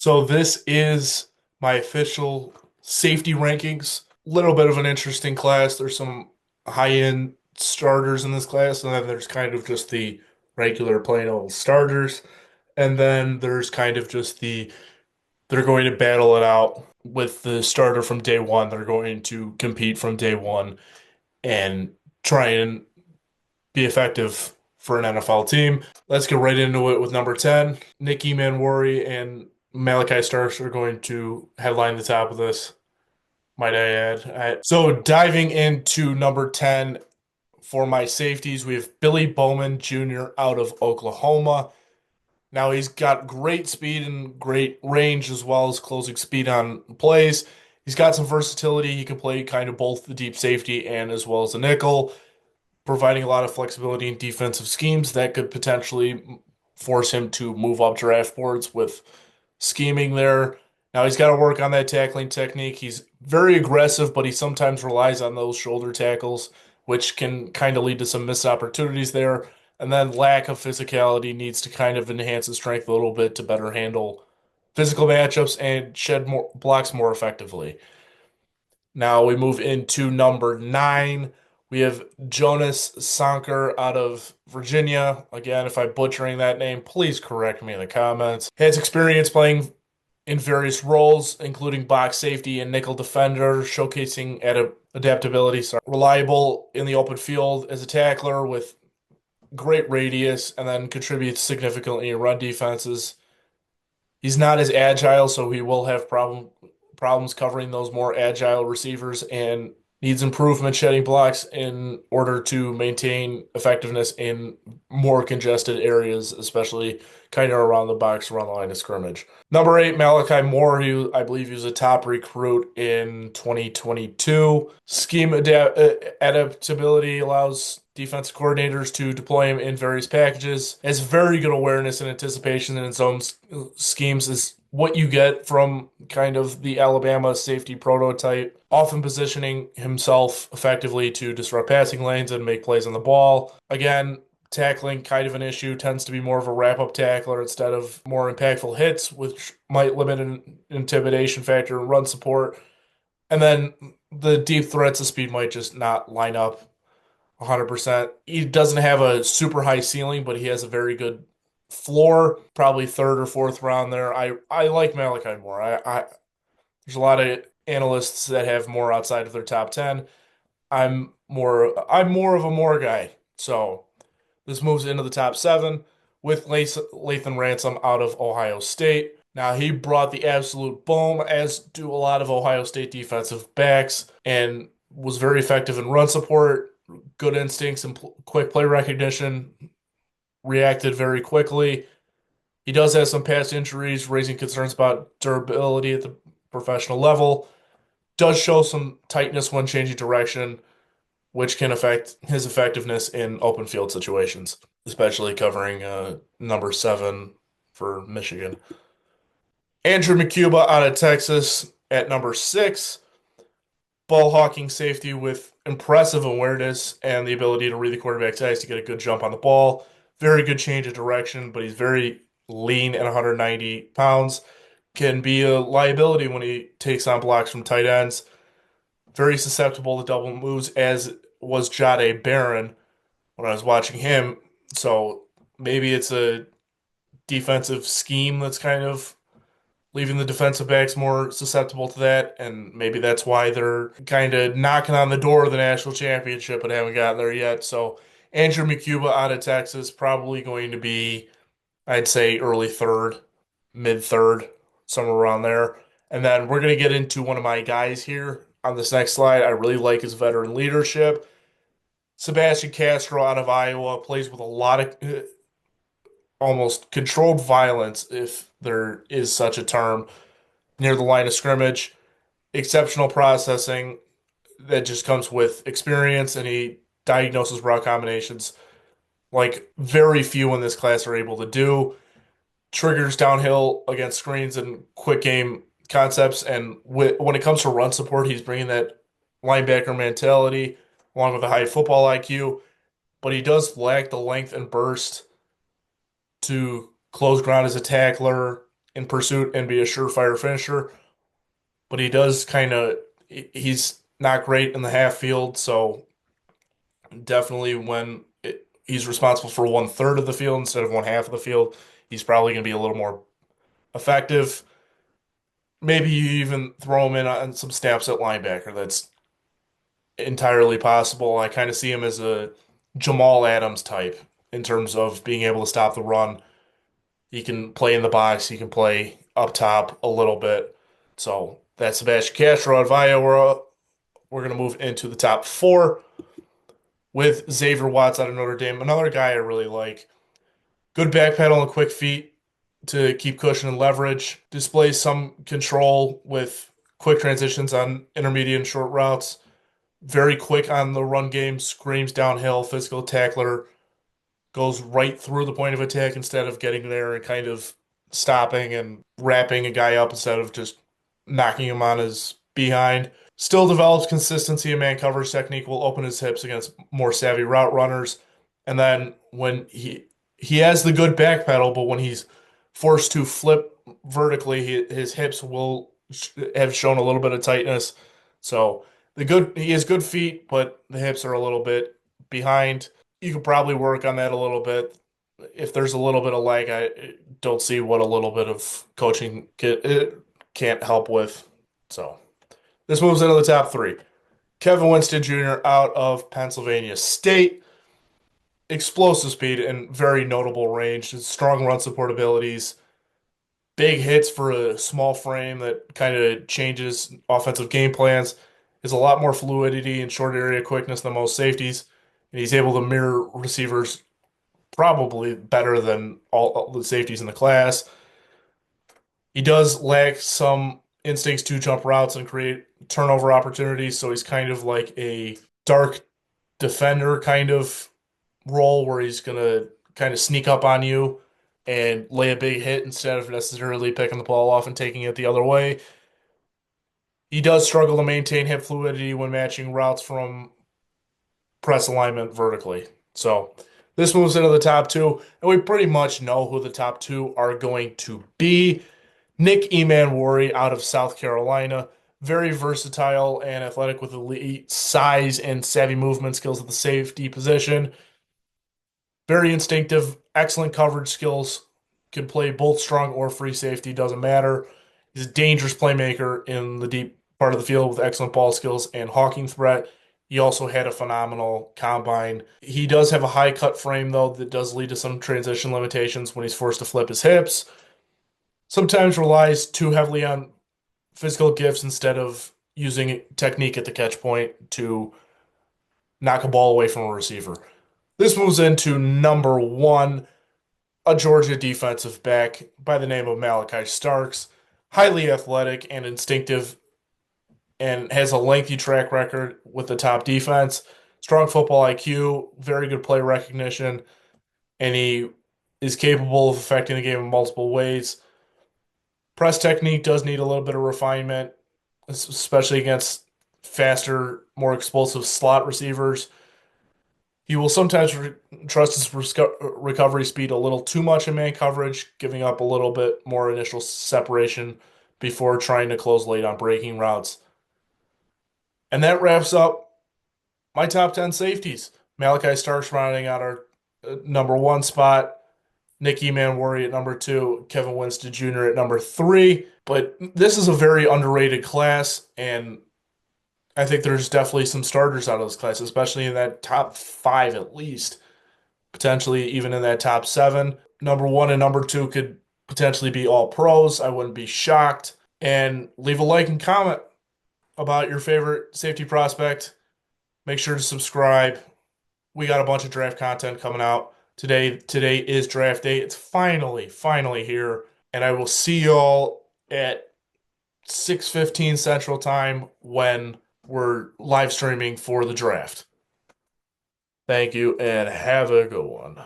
So this is my official safety rankings. Little bit of an interesting class. There's some high-end starters in this class, and then there's kind of just the regular plain old starters. And then there's kind of just they're going to battle it out with the starter from day one. They're going to compete from day one and try and be effective for an NFL team. Let's get right into it with number 10. Emmanwori and Malaki Starks are going to headline the top of this, might I add. So diving into number 10 for my safeties, we have Billy Bowman Jr. out of Oklahoma. Now he's got great speed and great range as well as closing speed on plays. He's got some versatility. He can play kind of both the deep safety and as well as the nickel, providing a lot of flexibility in defensive schemes that could potentially force him to move up draft boards with scheming there. Now he's got to work on that tackling technique. He's very aggressive, but he sometimes relies on those shoulder tackles, which can kind of lead to some missed opportunities there. And then lack of physicality needs to kind of enhance his strength a little bit to better handle physical matchups and shed more blocks more effectively. Now we move into number 9. We have Jonas Sanker out of Virginia. Again, if I'm butchering that name, please correct me in the comments. He has experience playing in various roles, including box safety and nickel defender, showcasing adaptability. So reliable in the open field as a tackler with great radius, and then contributes significantly in run defenses. He's not as agile, so he will have problems covering those more agile receivers and needs improvement shedding blocks in order to maintain effectiveness in more congested areas, especially kind of around the box, around the line of scrimmage. Number 8, Malaki Moore, who I believe he was a top recruit in 2022. Adaptability allows defensive coordinators to deploy him in various packages. Has very good awareness and anticipation in his own schemes. Is what you get from kind of the Alabama safety prototype, often positioning himself effectively to disrupt passing lanes and make plays on the ball. Again, tackling kind of an issue, tends to be more of a wrap-up tackler instead of more impactful hits, which might limit an intimidation factor and run support. And then the deep threats of speed might just not line up 100%. He doesn't have a super high ceiling, but he has a very good floor, probably third or fourth round there. I like Malaki Moore. There's a lot of analysts that have more outside of their top 10. I'm more of a Moore guy. So this moves into the top 7 with Lathan Ransom out of Ohio State. Now he brought the absolute boom, as do a lot of Ohio State defensive backs, and was very effective in run support, good instincts and quick play recognition, reacted very quickly. He does have some past injuries, raising concerns about durability at the professional level. Does show some tightness when changing direction, which can affect his effectiveness in open field situations, especially covering number 7 for Michigan. Andrew McCuba out of Texas at number 6. Ballhawking safety with impressive awareness and the ability to read the quarterback's eyes to get a good jump on the ball. Very good change of direction, but he's very lean at 190 pounds. Can be a liability when he takes on blocks from tight ends. Very susceptible to double moves, as was Jade Barron when I was watching him. So maybe it's a defensive scheme that's kind of leaving the defensive backs more susceptible to that, and maybe that's why they're kind of knocking on the door of the national championship but haven't gotten there yet. So Andrew McCuba out of Texas, probably going to be, I'd say, early third, mid third, somewhere around there. And then we're going to get into one of my guys here on this next slide. I really like his veteran leadership. Sebastian Castro out of Iowa plays with a lot of almost controlled violence, if there is such a term, near the line of scrimmage. Exceptional processing that just comes with experience, and he diagnoses route combinations like very few in this class are able to do. Triggers downhill against screens and quick game concepts, and when it comes to run support, he's bringing that linebacker mentality along with a high football IQ, but he does lack the length and burst to close ground as a tackler, in pursuit and be a surefire finisher, but he does he's not great in the half field, so definitely he's responsible for 1/3 of the field instead of one half of the field, he's probably going to be a little more effective. Maybe you even throw him in on some snaps at linebacker. That's entirely possible. I kind of see him as a Jamal Adams type in terms of being able to stop the run. He can play in the box. He can play up top a little bit. So that's Sebastian Castro at Valle. We're going to move into the top four with Xavier Watts out of Notre Dame. Another guy I really like. Good back pedal and quick feet to keep cushion and leverage. Displays some control with quick transitions on intermediate and short routes. Very quick on the run game. Screams downhill. Physical tackler. Goes right through the point of attack instead of getting there and kind of stopping and wrapping a guy up instead of just knocking him on his behind. Still develops consistency in man coverage technique, will open his hips against more savvy route runners. And then when he has the good back pedal, but when he's forced to flip vertically, his hips will have shown a little bit of tightness. So he has good feet, but the hips are a little bit behind. You could probably work on that a little bit. If there's a little bit of lag, I don't see what a little bit of coaching can't help with. So this moves into the top three. Kevin Winston Jr. out of Pennsylvania State. Explosive speed and very notable range. Strong run support abilities. Big hits for a small frame that kind of changes offensive game plans. Is a lot more fluidity and short area quickness than most safeties. And he's able to mirror receivers probably better than all the safeties in the class. He does lack some instincts to jump routes and create turnover opportunities, so he's kind of like a dark defender kind of role where he's gonna kind of sneak up on you and lay a big hit instead of necessarily picking the ball off and taking it the other way. He does struggle to maintain hip fluidity when matching routes from press alignment vertically. So this moves into the top two, and we pretty much know who the top two are going to be. Nick Emmanwori out of South Carolina, very versatile and athletic with elite size and savvy movement skills at the safety position. Very instinctive, excellent coverage skills. Can play both strong or free safety, doesn't matter. He's a dangerous playmaker in the deep part of the field with excellent ball skills and hawking threat. He also had a phenomenal combine. He does have a high cut frame, though, that does lead to some transition limitations when he's forced to flip his hips. Sometimes relies too heavily on physical gifts instead of using technique at the catch point to knock a ball away from a receiver. This moves into number one, a Georgia defensive back by the name of Malaki Starks. Highly athletic and instinctive and has a lengthy track record with the top defense. Strong football IQ, very good play recognition, and he is capable of affecting the game in multiple ways. Press technique does need a little bit of refinement, especially against faster, more explosive slot receivers. He will sometimes trust his recovery speed a little too much in man coverage, giving up a little bit more initial separation before trying to close late on breaking routes. And that wraps up my top 10 safeties. Malaki Starks rounding out our number one spot. Nick Emmanwori at number two. Kevin Winston Jr. at number three. But this is a very underrated class, and I think there's definitely some starters out of this class, especially in that top five at least, potentially even in that top seven. Number one and number two could potentially be all pros. I wouldn't be shocked. And leave a like and comment about your favorite safety prospect. Make sure to subscribe. We got a bunch of draft content coming out. Today is draft day. It's finally here. And I will see y'all at 6:15 Central Time when we're live streaming for the draft. Thank you and have a good one.